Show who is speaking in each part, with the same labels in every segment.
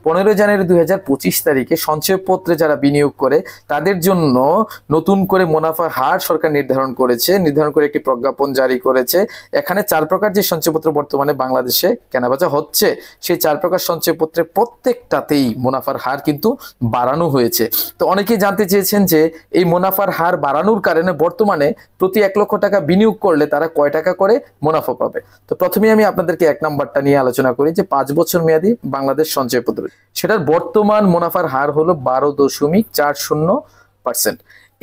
Speaker 1: 15 জানুয়ারি 2025 তারিখে সঞ্চয়পত্রে যারা বিনিয়োগ করে তাদের জন্য নতুন করে মুনাফার হার সরকার নির্ধারণ করে একটি প্রজ্ঞাপন জারি করেছে। এখানে 4 প্রকার যে সঞ্চয়পত্র বর্তমানে বাংলাদেশে কেনাবেচা হচ্ছে, সেই 4 প্রকার সঞ্চয়পত্রের প্রত্যেকটাতেই মুনাফার হার কিন্তু বাড়ানো হয়েছে। তো অনেকেই জানতে চেয়েছেন যে এই মুনাফার হার বাড়ানোর কারণে বর্তমানে প্রতি 1 লক্ষ টাকা বিনিয়োগ করলে তারা কয় টাকা করে মুনাফা পাবে। তো প্রথমে আমি আপনাদেরকে 1 নাম্বারটা নিয়ে আলোচনা করি যে 5 বছর মেয়াদী বাংলাদেশ সঞ্চয়পত্র, সেটার বর্তমান মুনাফার হার হলো 12.40%।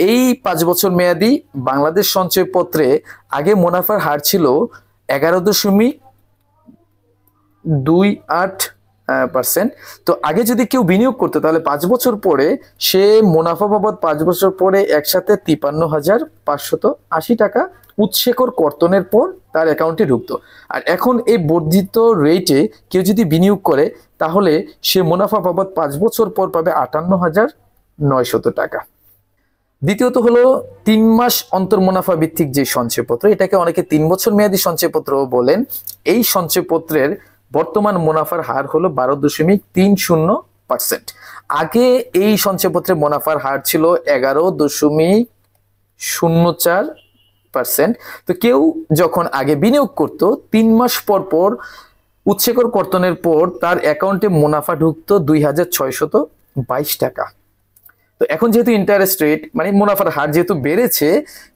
Speaker 1: এই 5 বছর মেয়াদী বাংলাদেশ সঞ্চয়পত্রে আগে মুনাফার হার ছিল 11.28%। তো আগে যদি কেউ বিনিয়োগ করতো তাহলে 5 বছর পরে সে মুনাফা বাবদ 5 বছর পরে একসাথে 53,580 টাকা উৎসেকর কর্তনের পর তার অ্যাকাউন্টে ঢুকতো। আর এখন এই বর্ধিত রেটে কেউ যদি বিনিয়োগ করে তাহলে সে মুনাফা বাবদ 5 বছর পর পাবে 58,900 টাকা। দ্বিতীয়ত হলো 3 মাস অন্তর মুনাফা ভিত্তিক যে সঞ্চয়পত্র, এটাকে অনেকে 3 বছর মেয়াদী সঞ্চয়পত্র বলেন। এই সঞ্চয়পত্রের বর্তমান মুনাফার হার হলো 12.30%। আগে এই সঞ্চয়পত্রের মুনাফার হার ছিল 11.04%। তো কেউ যখন আগে বিনিয়োগ করত 3 মাস পর পর উৎসেকর কর্তনের পর তার অ্যাকাউন্টে মুনাফা ঢুকতো 2,622 টাকা। তো এখন যেহেতু ইন্টারেস্ট রেট মানে মুনাফার হার যেহেতু বেড়েছে,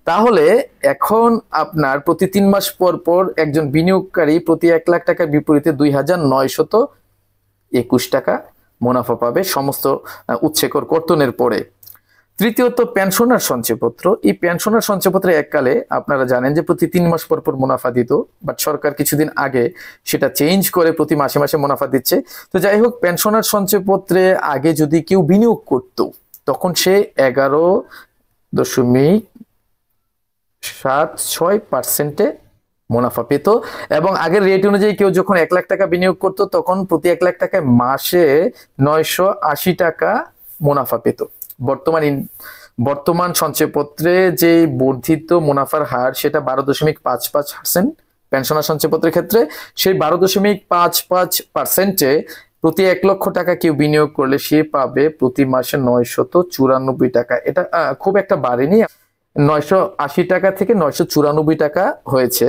Speaker 1: তাহলে এখন আপনার প্রতি 3 মাস পর পর একজন বিনিয়োগকারী প্রতি 1 লাখ টাকার বিপরীতে 2,921 টাকা মুনাফা পাবে সমস্ত উৎসেকর কর্তনের পরে। তৃতীয়ত পেনশনার সঞ্চয়পত্র। এই পেনশনার সঞ্চয়পত্রে এককালে আপনারা জানেন যে প্রতি 3 মাস পর পর মুনাফা দিত, বাট সরকার কিছুদিন আগে সেটা চেঞ্জ করে প্রতি মাসে মাসে মুনাফা দিচ্ছে। তো যাই হোক, পেনশনার সঞ্চয়পত্রে আগে যদি কেউ বিনিয়োগ করত তখন সে 11.76% মুনাফা পেত, এবং আগের রেট অনুযায়ী কেউ যখন 1 লাখ টাকা বিনিয়োগ করত তখন প্রতি 1 লাখ টাকায় মাসে 980 টাকা মুনাফা পেত। বর্তমান সঞ্চয়পত্রে যে বর্ধিত মুনাফার হার সেটা 12.55%। পেনশনার সঞ্চয়পত্রের ক্ষেত্রে সেই 12.55%-এ প্রতি 1 লক্ষ টাকা কেউ বিনিয়োগ করলে সে পাবে প্রতি মাসে 994 টাকা। এটা খুব একটা বাড়েনি, 980 টাকা থেকে 994 টাকা হয়েছে।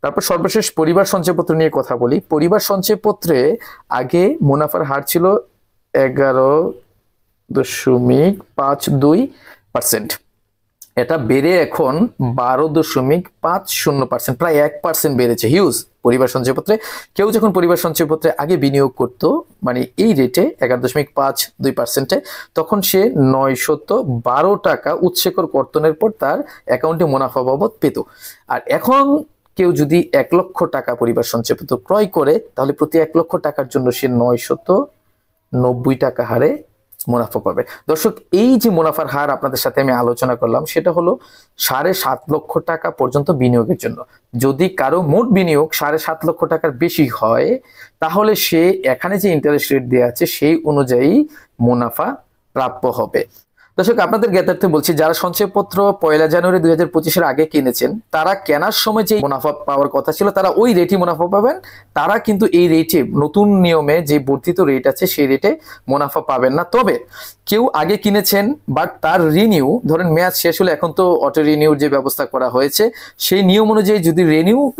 Speaker 1: তারপর সর্বশেষ পরিবার সঞ্চয়পত্র নিয়ে কথা বলি। পরিবার সঞ্চয়পত্রে আগে মুনাফার হার ছিল 11.52%। এটা বেড়ে এখন 12.50%, প্রায় 1% বেড়েছে, হিউজ। পরিবার সঞ্চয়পত্রে কেউ যখন পরিবার সঞ্চয়পত্রে আগে বিনিয়োগ করত মানে এই রেটে 11.52%-এ, তখন সে 912 টাকা উৎসেকর কর্তনের পর তার অ্যাকাউন্টে মুনাফা বাবদ পেত। আর এখন কেউ যদি 1 লক্ষ টাকা পরিবার সঞ্চয়পত্র ক্রয় করে তাহলে প্রতি 1 লক্ষ টাকার জন্য সে 990 টাকা হারে মুনাফা পাবে। দর্শক, এই যে মুনাফার হার আপনাদের সাথে আমি আলোচনা করলাম সেটা হলো 7.5 লক্ষ টাকা পর্যন্ত বিনিয়োগের জন্য। যদি কারো মোট বিনিয়োগ 7.5 লক্ষ টাকার বেশি হয় তাহলে সে এখানে যে ইন্টারেস্ট রেট দেওয়া আছে সেই অনুযায়ী মুনাফা প্রাপ্য হবে। দর্শক, আপনাদের জ্ঞাতার্থে বলছি, যারা সঞ্চয়পত্র 1 জানুয়ারি 2025-এর আগে কিনেছেন তারা কেনার সময় যে মুনাফা পাওয়ার কথা ছিল তারা ওই রেটই মুনাফা পাবেন। তারা কিন্তু এই রেটে, নতুন নিয়মে যে বর্ধিত রেট আছে সেই রেটে মুনাফা পাবেন না। তবে কেউ আগে কিনেছেন বাট তার রিনিউ, ধরেন মেয়াদ শেষ হলে এখন তো অটো রিনিউর যে ব্যবস্থা করা হয়েছে সেই নিয়ম অনুযায়ী যদি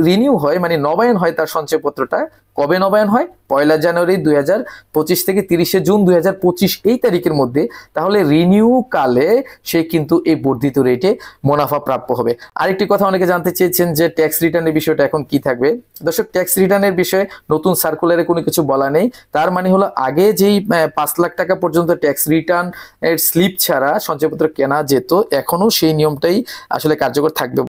Speaker 1: রিনিউ হয় মানে নবায়ন হয় তার সঞ্চয়পত্রটা, কবে নবায়ন হয়? 1 জানুয়ারি 2025 থেকে 30 জুন 2025 এই তারিখের মধ্যে, তাহলে রিনিউ কালে সে কিন্তু এই বর্ধিত রেটে মুনাফা প্রাপ্য হবে। আরেকটি কথা অনেকে জানতে চেয়েছেন যে ট্যাক্স রিটার্নের বিষয়টা এখন কি থাকবে। দর্শক, ট্যাক্স রিটার্নের বিষয়ে নতুন সার্কুলারে কোনো কিছু বলা নেই। তার মানে হলো আগে যেই 5 লাখ টাকা পর্যন্ত ট্যাক্স রিটার্ন এর স্লিপ ছাড়া সঞ্চয়পত্র কেনা যেত, এখনো সেই নিয়মটাই আসলে কার্যকর থাকবে।